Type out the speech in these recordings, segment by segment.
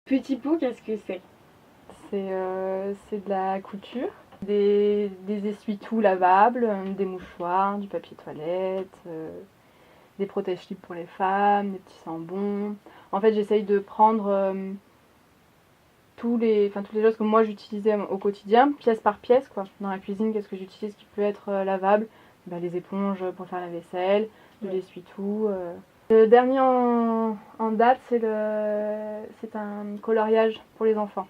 Petit pot, qu'est-ce que c'est? C'est de la couture, des essuie-tout lavables, des mouchoirs, du papier toilette, des protège-slips pour les femmes, des petits sambons. En fait, j'essaye de prendre toutes les choses que moi j'utilisais au quotidien, pièce par pièce, quoi. Dans la cuisine, qu'est-ce que j'utilise qui peut être lavable? Les éponges pour faire la vaisselle, de l'essuie-tout. Le dernier en date, c'est un coloriage pour les enfants.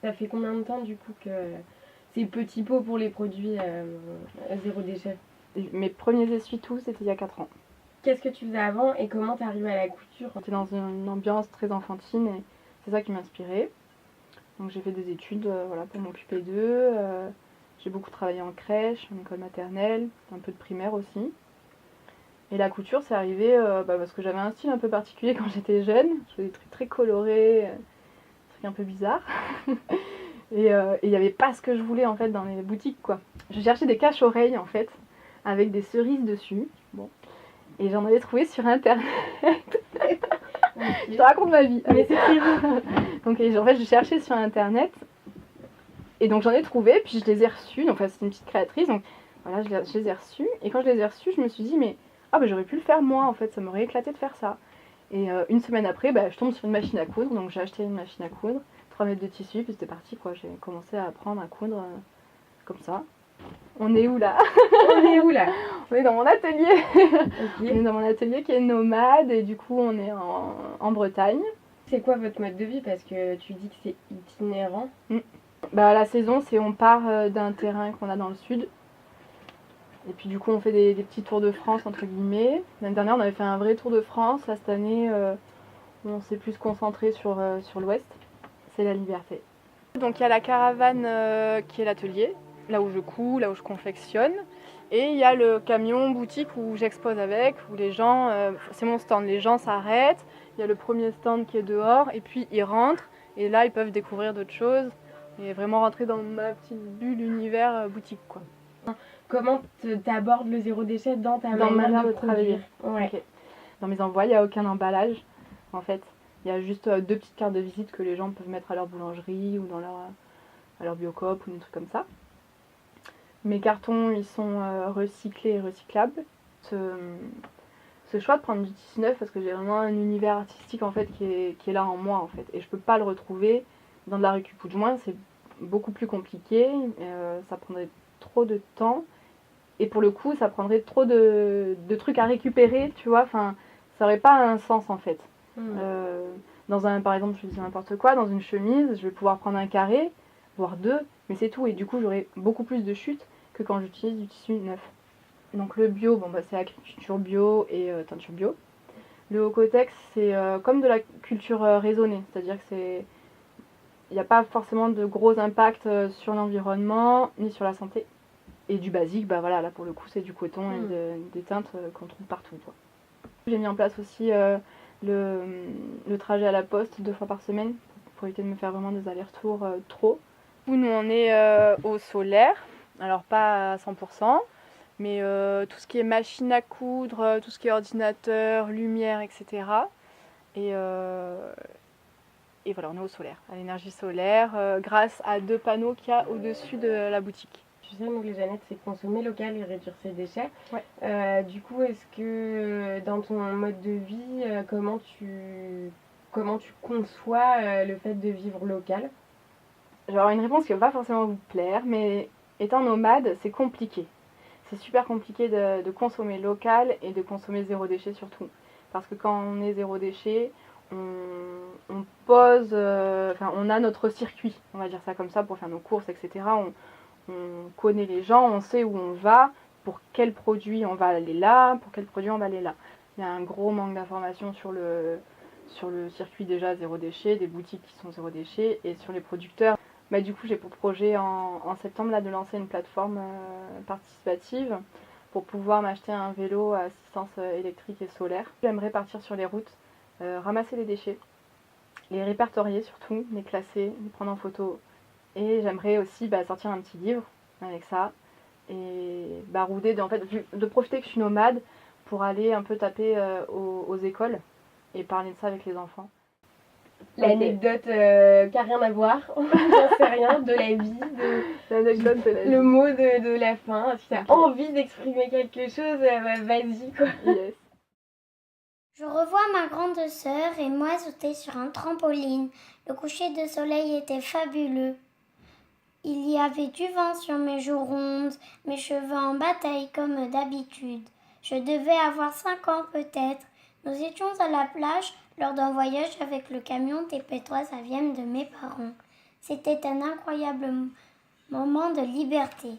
Ça fait combien de temps du coup que c'est petit pot pour les produits zéro déchet? Mes premiers essuie-tout, c'était il y a 4 ans. Qu'est-ce que tu faisais avant et comment t'es arrivée à la couture? J'étais dans une ambiance très enfantine et c'est ça qui m'inspirait. Donc j'ai fait des études voilà, pour m'occuper d'eux. J'ai beaucoup travaillé en crèche, en école maternelle, un peu de primaire aussi. Et la couture, c'est arrivé parce que j'avais un style un peu particulier quand j'étais jeune. Je faisais des trucs très colorés, des trucs un peu bizarres. Et il n'y avait pas ce que je voulais en fait dans les boutiques, quoi. Je cherchais des cache-oreilles en fait, avec des cerises dessus. Bon. Et j'en avais trouvé sur internet. Je te raconte ma vie. Mais c'est très beau. Donc en fait, je cherchais sur internet. Et donc j'en ai trouvé, puis je les ai reçus. Donc c'est une petite créatrice. Donc voilà, je les ai reçus. Et quand je les ai reçus, je me suis dit, mais j'aurais pu le faire moi en fait, ça m'aurait éclaté de faire ça. Et une semaine après, je tombe sur une machine à coudre. Donc j'ai acheté une machine à coudre, 3 mètres de tissu, puis c'était parti quoi. J'ai commencé à apprendre à coudre comme ça. On est où là? On est où là? On est dans mon atelier. Okay. On est dans mon atelier qui est nomade et du coup on est en Bretagne. C'est quoi votre mode de vie? Parce que tu dis que c'est itinérant. La saison, c'est on part d'un terrain qu'on a dans le sud. Et puis du coup on fait des petits tours de France entre guillemets. L'année dernière on avait fait un vrai tour de France. Là cette année on s'est plus concentré sur l'ouest. C'est la liberté. Donc il y a la caravane qui est l'atelier, là où je couds, là où je confectionne. Et il y a le camion boutique où j'expose avec, où les gens, c'est mon stand, les gens s'arrêtent. Il y a le premier stand qui est dehors et puis ils rentrent. Et là ils peuvent découvrir d'autres choses et vraiment rentrer dans ma petite bulle univers boutique, quoi. Comment t'abordes le zéro déchet dans ta manière de produire? travailler. Ouais. Okay. Dans mes envois, il n'y a aucun emballage. En fait, il y a juste 2 petites cartes de visite que les gens peuvent mettre à leur boulangerie ou à leur biocoop ou des trucs comme ça. Mes cartons, ils sont recyclés et recyclables. Ce choix de prendre du tissu neuf, parce que j'ai vraiment un univers artistique en fait qui est là en moi en fait, et je peux pas le retrouver dans de la récup, ou du moins c'est beaucoup plus compliqué, ça prendrait trop de temps, et pour le coup ça prendrait trop de trucs à récupérer, tu vois, enfin ça aurait pas un sens en fait. Par exemple, je dis n'importe quoi, dans une chemise, je vais pouvoir prendre un carré, voire 2, mais c'est tout, et du coup j'aurai beaucoup plus de chutes que quand j'utilise du tissu neuf. Donc le bio, c'est agriculture bio et teinture bio. Le Ocotex, c'est comme de la culture raisonnée, c'est-à-dire que il n'y a pas forcément de gros impacts sur l'environnement ni sur la santé. Et du basique, là pour le coup c'est du coton et des teintes qu'on trouve partout, quoi. J'ai mis en place aussi le trajet à la poste 2 fois par semaine pour éviter de me faire vraiment des allers-retours trop. Nous on est au solaire, alors pas à 100%. Mais tout ce qui est machine à coudre, tout ce qui est ordinateur, lumière, etc. Et voilà, on est au solaire, à l'énergie solaire, grâce à 2 panneaux qu'il y a au-dessus de la boutique. Tu sais, donc les Jeannettes, c'est consommer local et réduire ses déchets. Ouais. Du coup, est-ce que dans ton mode de vie, comment tu conçois le fait de vivre local? J'aurai une réponse qui va pas forcément vous plaire, mais étant nomade, c'est compliqué. C'est super compliqué de consommer local et de consommer zéro déchet surtout. Parce que quand on est zéro déchet, on pose, on a notre circuit, on va dire ça comme ça, pour faire nos courses, etc. On connaît les gens, on sait où on va, pour quel produit on va aller là, pour quel produit on va aller là. Il y a un gros manque d'informations sur le circuit déjà zéro déchet, des boutiques qui sont zéro déchet, et sur les producteurs. Du coup, j'ai pour projet en septembre là, de lancer une plateforme participative pour pouvoir m'acheter un vélo à assistance électrique et solaire. J'aimerais partir sur les routes, ramasser les déchets, les répertorier surtout, les classer, les prendre en photo. Et j'aimerais aussi sortir un petit livre avec ça et rouder, de profiter que je suis nomade pour aller un peu taper aux écoles et parler de ça avec les enfants. l'anecdote qui a rien à voir, j'en sais rien, de la vie, L'anecdote de la vie. le mot de la fin. Si tu as envie d'exprimer quelque chose, vas-y quoi. Yes. Je revois ma grande sœur et moi sauter sur un trampoline. Le coucher de soleil était fabuleux. Il y avait du vent sur mes joues rondes, mes cheveux en bataille comme d'habitude. Je devais avoir 5 ans peut-être. Nous étions à la plage lors d'un voyage avec le camion des Pétroises à Vienne de mes parents. C'était un incroyable moment de liberté.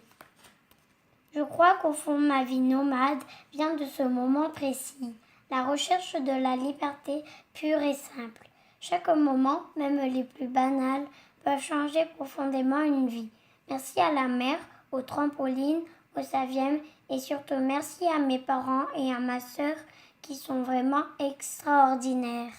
Je crois qu'au fond ma vie nomade vient de ce moment précis, la recherche de la liberté pure et simple. Chaque moment, même les plus banals, peuvent changer profondément une vie. Merci à la mer, au trampoline, au Saviem et surtout merci à mes parents et à ma sœur qui sont vraiment extraordinaires.